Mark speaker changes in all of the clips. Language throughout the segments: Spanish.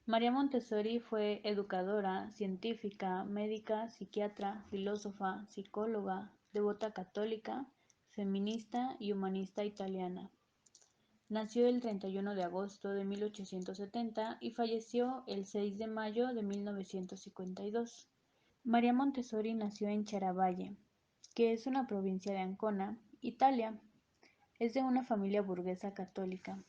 Speaker 1: María Montessori fue educadora, científica, médica, psiquiatra, filósofa, psicóloga, devota católica, feminista y humanista italiana. Nació el 31 de agosto de 1870 y falleció el 6 de mayo de 1952. María Montessori nació en Chiaravalle, que es una provincia de Ancona, Italia. Es de una familia burguesa católica,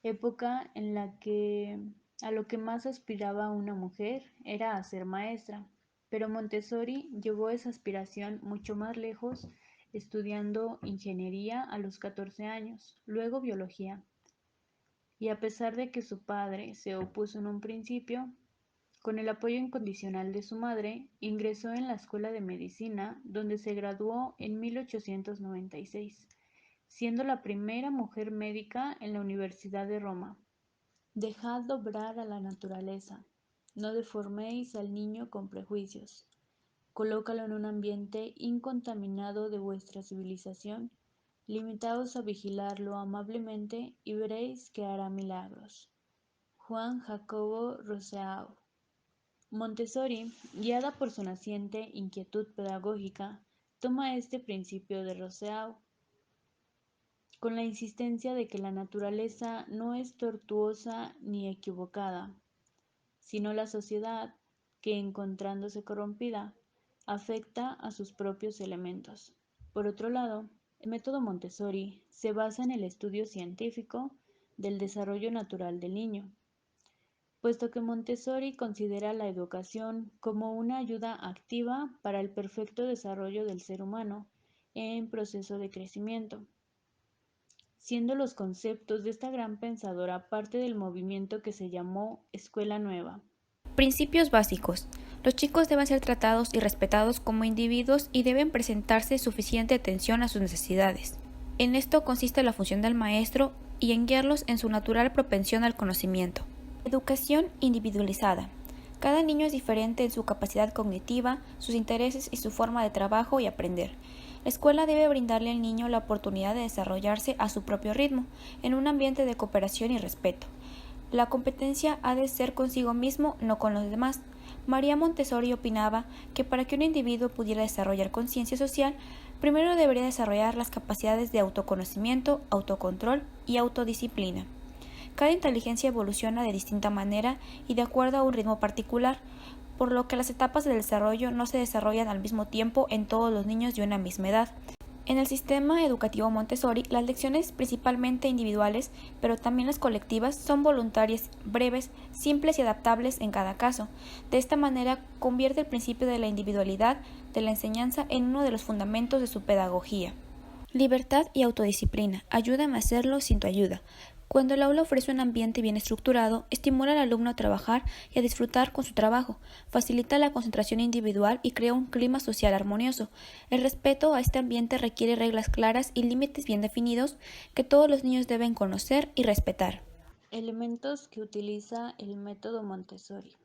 Speaker 1: época en la que a lo que más aspiraba una mujer era a ser maestra, pero Montessori llevó esa aspiración mucho más lejos estudiando ingeniería a los 14 años, luego biología, y a pesar de que su padre se opuso en un principio, con el apoyo incondicional de su madre, ingresó en la Escuela de Medicina, donde se graduó en 1896, siendo la primera mujer médica en la Universidad de Roma. Dejad obrar a la naturaleza, no deforméis al niño con prejuicios, colócalo en un ambiente incontaminado de vuestra civilización, limitaos a vigilarlo amablemente y veréis que hará milagros. Juan Jacobo Rousseau. Montessori, guiada por su naciente inquietud pedagógica, toma este principio de Rousseau con la insistencia de que la naturaleza no es tortuosa ni equivocada, sino la sociedad que, encontrándose corrompida, afecta a sus propios elementos. Por otro lado, el método Montessori se basa en el estudio científico del desarrollo natural del niño, puesto que Montessori considera la educación como una ayuda activa para el perfecto desarrollo del ser humano en proceso de crecimiento, siendo los conceptos de esta gran pensadora parte del movimiento que se llamó Escuela Nueva.
Speaker 2: Principios básicos. Los chicos deben ser tratados y respetados como individuos y deben presentarse suficiente atención a sus necesidades. En esto consiste la función del maestro y en guiarlos en su natural propensión al conocimiento. Educación individualizada. Cada niño es diferente en su capacidad cognitiva, sus intereses y su forma de trabajo y aprender. La escuela debe brindarle al niño la oportunidad de desarrollarse a su propio ritmo, en un ambiente de cooperación y respeto. La competencia ha de ser consigo mismo, no con los demás. María Montessori opinaba que para que un individuo pudiera desarrollar conciencia social, primero debería desarrollar las capacidades de autoconocimiento, autocontrol y autodisciplina. Cada inteligencia evoluciona de distinta manera y de acuerdo a un ritmo particular, por lo que las etapas del desarrollo no se desarrollan al mismo tiempo en todos los niños de una misma edad. En el sistema educativo Montessori, las lecciones, principalmente individuales, pero también las colectivas, son voluntarias, breves, simples y adaptables en cada caso. De esta manera, convierte el principio de la individualidad de la enseñanza en uno de los fundamentos de su pedagogía. Libertad y autodisciplina. Ayúdame a hacerlo sin tu ayuda. Cuando el aula ofrece un ambiente bien estructurado, estimula al alumno a trabajar y a disfrutar con su trabajo, facilita la concentración individual y crea un clima social armonioso. El respeto a este ambiente requiere reglas claras y límites bien definidos que todos los niños deben conocer y respetar.
Speaker 1: Elementos que utiliza el método Montessori.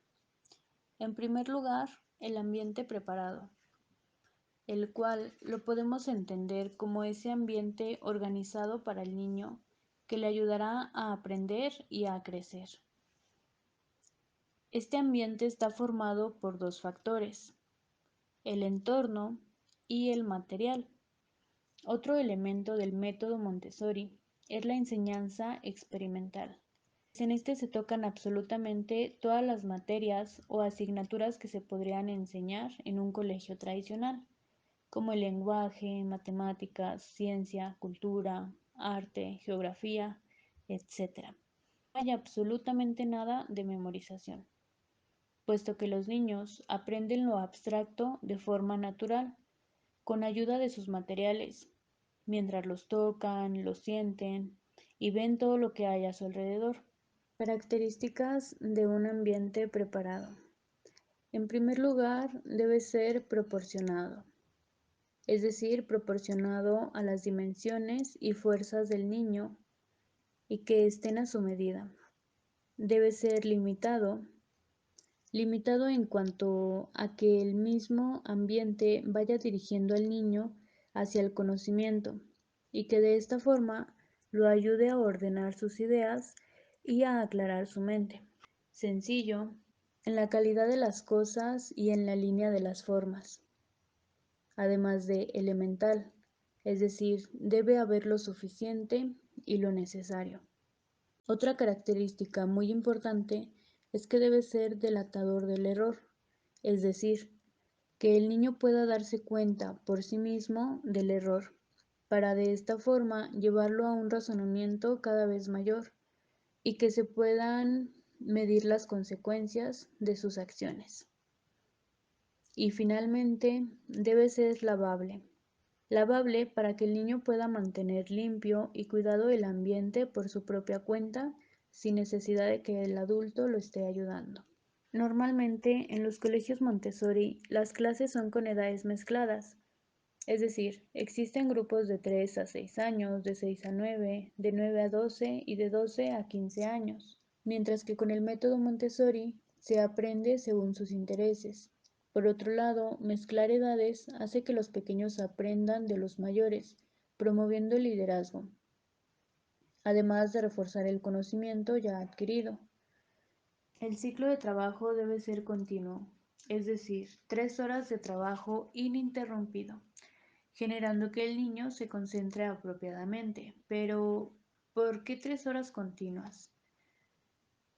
Speaker 1: En primer lugar, el ambiente preparado, el cual lo podemos entender como ese ambiente organizado para el niño que le ayudará a aprender y a crecer. Este ambiente está formado por dos factores, el entorno y el material. Otro elemento del método Montessori es la enseñanza experimental. En este se tocan absolutamente todas las materias o asignaturas que se podrían enseñar en un colegio tradicional, como el lenguaje, matemáticas, ciencia, cultura, arte, geografía, etc. No hay absolutamente nada de memorización, puesto que los niños aprenden lo abstracto de forma natural, con ayuda de sus materiales, mientras los tocan, los sienten y ven todo lo que hay a su alrededor. Características de un ambiente preparado. En primer lugar, debe ser proporcionado, es decir, proporcionado a las dimensiones y fuerzas del niño y que estén a su medida. Debe ser limitado en cuanto a que el mismo ambiente vaya dirigiendo al niño hacia el conocimiento y que de esta forma lo ayude a ordenar sus ideas y a aclarar su mente. sencillo, en la calidad de las cosas y en la línea de las formas, además de elemental, es decir, debe haber lo suficiente y lo necesario. Otra característica muy importante es que debe ser delatador del error, es decir, que el niño pueda darse cuenta por sí mismo del error, para de esta forma llevarlo a un razonamiento cada vez mayor y que se puedan medir las consecuencias de sus acciones. Y finalmente, debe ser lavable. Lavable para que el niño pueda mantener limpio y cuidado el ambiente por su propia cuenta sin necesidad de que el adulto lo esté ayudando. Normalmente en los colegios Montessori las clases son con edades mezcladas, es decir, existen grupos de 3 a 6 años, de 6 a 9, de 9 a 12 y de 12 a 15 años, mientras que con el método Montessori se aprende según sus intereses. Por otro lado, mezclar edades hace que los pequeños aprendan de los mayores, promoviendo el liderazgo, además de reforzar el conocimiento ya adquirido. El ciclo de trabajo debe ser continuo, es decir, 3 horas de trabajo ininterrumpido, generando que el niño se concentre apropiadamente. Pero, ¿por qué 3 horas continuas?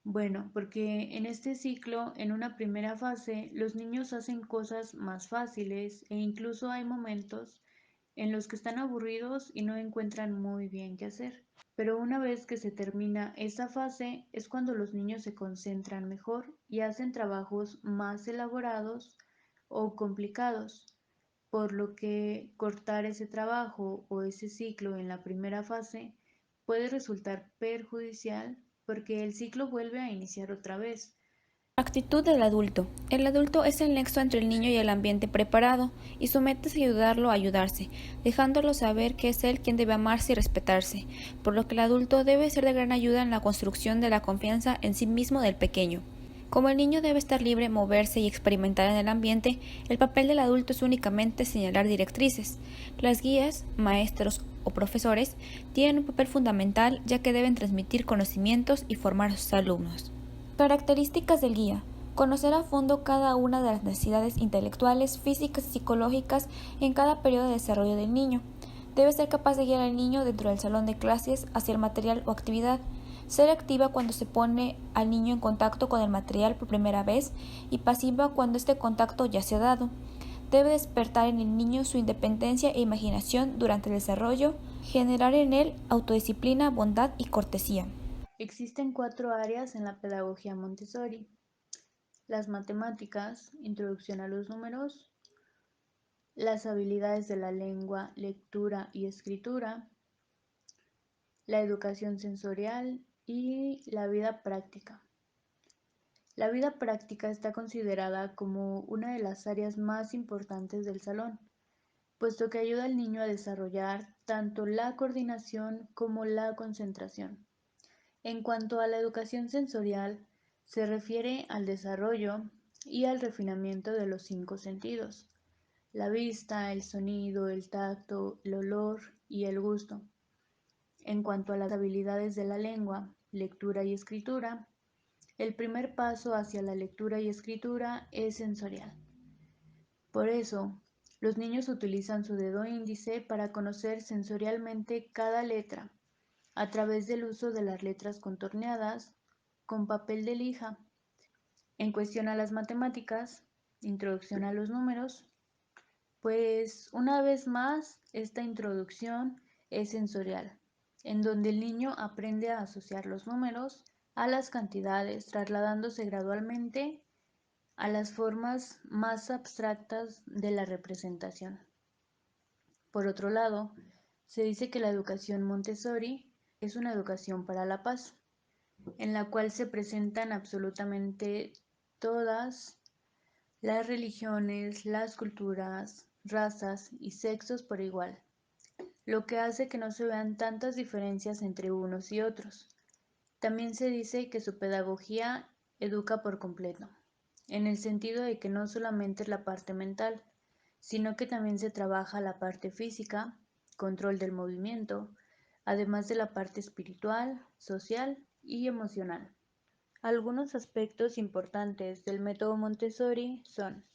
Speaker 1: Bueno, porque en este ciclo, en una primera fase, los niños hacen cosas más fáciles e incluso hay momentos en los que están aburridos y no encuentran muy bien qué hacer. Pero una vez que se termina esa fase es cuando los niños se concentran mejor y hacen trabajos más elaborados o complicados, por lo que cortar ese trabajo o ese ciclo en la primera fase puede resultar perjudicial porque el ciclo vuelve a iniciar otra vez.
Speaker 2: Actitud del adulto. El adulto es el nexo entre el niño y el ambiente preparado, y su meta es ayudarlo a ayudarse, dejándolo saber que es él quien debe amarse y respetarse, por lo que el adulto debe ser de gran ayuda en la construcción de la confianza en sí mismo del pequeño. Como el niño debe estar libre, moverse y experimentar en el ambiente, el papel del adulto es únicamente señalar directrices. Las guías, maestros o profesores tienen un papel fundamental ya que deben transmitir conocimientos y formar a sus alumnos. Características del guía. Conocer a fondo cada una de las necesidades intelectuales, físicas y psicológicas en cada periodo de desarrollo del niño. Debe ser capaz de guiar al niño dentro del salón de clases hacia el material o actividad. Ser activa cuando se pone al niño en contacto con el material por primera vez y pasiva cuando este contacto ya se ha dado. Debe despertar en el niño su independencia e imaginación durante el desarrollo, generar en él autodisciplina, bondad y cortesía.
Speaker 1: Existen 4 áreas en la pedagogía Montessori: las matemáticas, introducción a los números, las habilidades de la lengua, lectura y escritura, la educación sensorial y la vida práctica. La vida práctica está considerada como una de las áreas más importantes del salón, puesto que ayuda al niño a desarrollar tanto la coordinación como la concentración. En cuanto a la educación sensorial, se refiere al desarrollo y al refinamiento de los 5 sentidos: la vista, el sonido, el tacto, el olor y el gusto. En cuanto a las habilidades de la lengua, lectura y escritura, el primer paso hacia la lectura y escritura es sensorial. Por eso, los niños utilizan su dedo índice para conocer sensorialmente cada letra, a través del uso de las letras contorneadas con papel de lija. En cuestión a las matemáticas, introducción a los números, pues una vez más esta introducción es sensorial, en donde el niño aprende a asociar los números a las cantidades, trasladándose gradualmente a las formas más abstractas de la representación. Por otro lado, se dice que la educación Montessori es una educación para la paz, en la cual se presentan absolutamente todas las religiones, las culturas, razas y sexos por igual, lo que hace que no se vean tantas diferencias entre unos y otros. También se dice que su pedagogía educa por completo, en el sentido de que no solamente es la parte mental, sino que también se trabaja la parte física, control del movimiento, además de la parte espiritual, social y emocional. Algunos aspectos importantes del método Montessori son: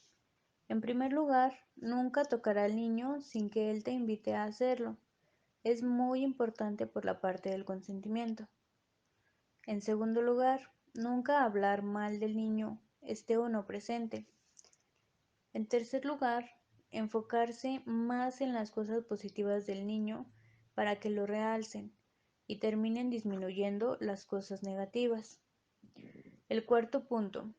Speaker 1: en primer lugar, nunca tocar al niño sin que él te invite a hacerlo. Es muy importante por la parte del consentimiento. En segundo lugar, nunca hablar mal del niño, esté o no presente. En tercer lugar, enfocarse más en las cosas positivas del niño para que lo realcen y terminen disminuyendo las cosas negativas. El cuarto punto: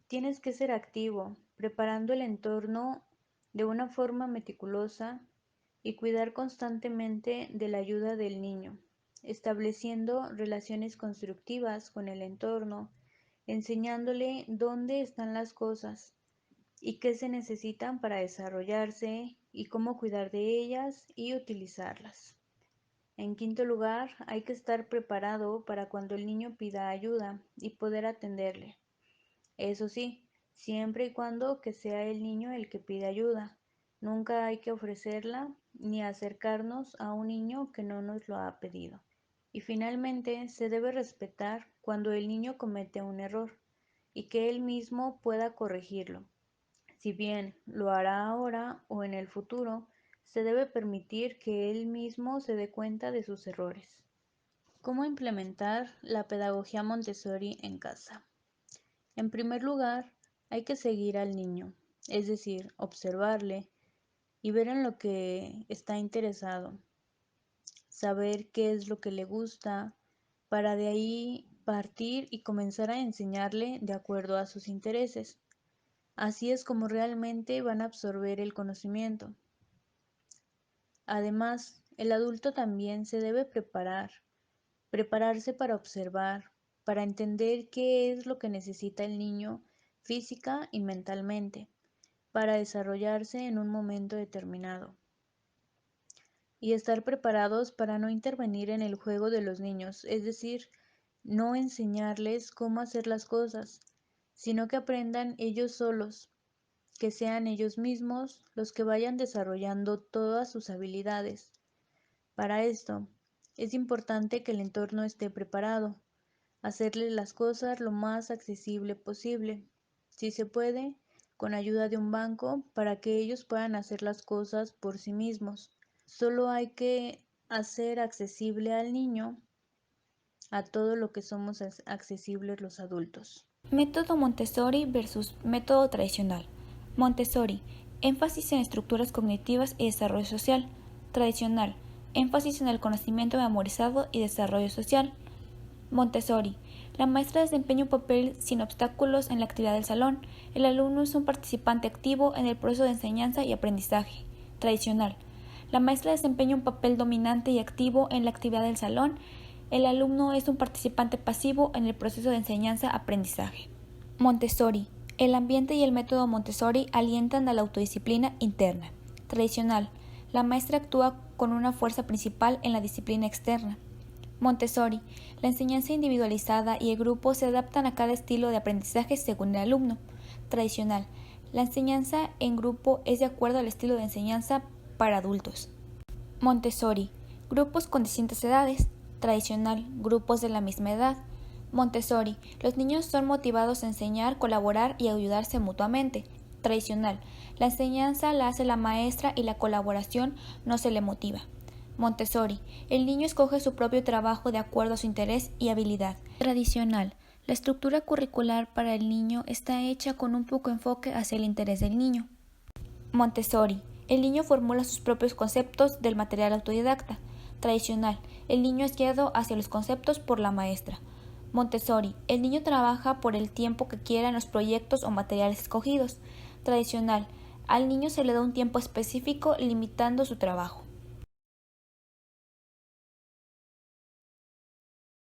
Speaker 1: tienes que ser activo, preparando el entorno de una forma meticulosa y cuidar constantemente de la ayuda del niño, estableciendo relaciones constructivas con el entorno, enseñándole dónde están las cosas y qué se necesitan para desarrollarse y cómo cuidar de ellas y utilizarlas. En quinto lugar, hay que estar preparado para cuando el niño pida ayuda y poder atenderle. Eso sí, siempre y cuando que sea el niño el que pide ayuda. Nunca hay que ofrecerla ni acercarnos a un niño que no nos lo ha pedido. Y finalmente, se debe respetar cuando el niño comete un error y que él mismo pueda corregirlo. Si bien lo hará ahora o en el futuro, se debe permitir que él mismo se dé cuenta de sus errores. ¿Cómo implementar la pedagogía Montessori en casa? En primer lugar, hay que seguir al niño, es decir, observarle y ver en lo que está interesado, saber qué es lo que le gusta, para de ahí partir y comenzar a enseñarle de acuerdo a sus intereses. Así es como realmente van a absorber el conocimiento. Además, el adulto también se debe prepararse para observar, para entender qué es lo que necesita el niño física y mentalmente, para desarrollarse en un momento determinado. Y estar preparados para no intervenir en el juego de los niños, es decir, no enseñarles cómo hacer las cosas, sino que aprendan ellos solos, que sean ellos mismos los que vayan desarrollando todas sus habilidades. Para esto, es importante que el entorno esté preparado, hacerles las cosas lo más accesible posible, si se puede, con ayuda de un banco para que ellos puedan hacer las cosas por sí mismos. Solo hay que hacer accesible al niño a todo lo que somos accesibles los adultos.
Speaker 2: Método Montessori versus método tradicional. Montessori, énfasis en estructuras cognitivas y desarrollo social. Tradicional, énfasis en el conocimiento memorizado y desarrollo social. Montessori, la maestra desempeña un papel sin obstáculos en la actividad del salón. El alumno es un participante activo en el proceso de enseñanza y aprendizaje. Tradicional, la maestra desempeña un papel dominante y activo en la actividad del salón. El alumno es un participante pasivo en el proceso de enseñanza-aprendizaje. Montessori. El ambiente y el método Montessori alientan a la autodisciplina interna. Tradicional. La maestra actúa con una fuerza principal en la disciplina externa. Montessori. La enseñanza individualizada y el grupo se adaptan a cada estilo de aprendizaje según el alumno. Tradicional. La enseñanza en grupo es de acuerdo al estilo de enseñanza para adultos. Montessori. Grupos con distintas edades. Tradicional, grupos de la misma edad. Montessori, los niños son motivados a enseñar, colaborar y ayudarse mutuamente. Tradicional, la enseñanza la hace la maestra y la colaboración no se le motiva. Montessori, el niño escoge su propio trabajo de acuerdo a su interés y habilidad. Tradicional, la estructura curricular para el niño está hecha con un poco enfoque hacia el interés del niño. Montessori, el niño formula sus propios conceptos del material autodidacta. Tradicional, el niño es guiado hacia los conceptos por la maestra. Montessori, el niño trabaja por el tiempo que quiera en los proyectos o materiales escogidos. Tradicional, al niño se le da un tiempo específico limitando su trabajo.